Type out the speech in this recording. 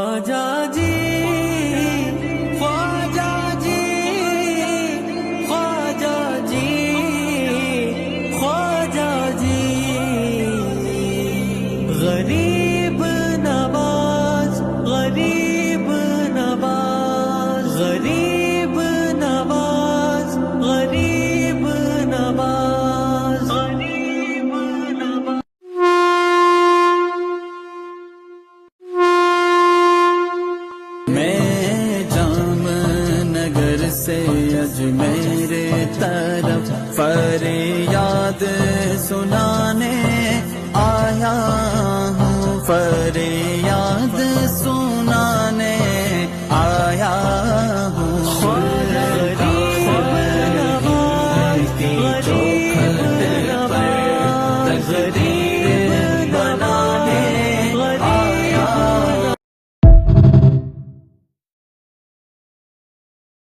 ख्वाजा जी ख्वाजा जी ख्वाजा जी ख्वाजा जी गरीब नवाज गरीब नवाज गरीब नवाज गरीब नवाज गरीब नवाज। मैं जाम नगर से अजमेर तरफ फरियाद सुनाने आया हूँ, फरियाद सुन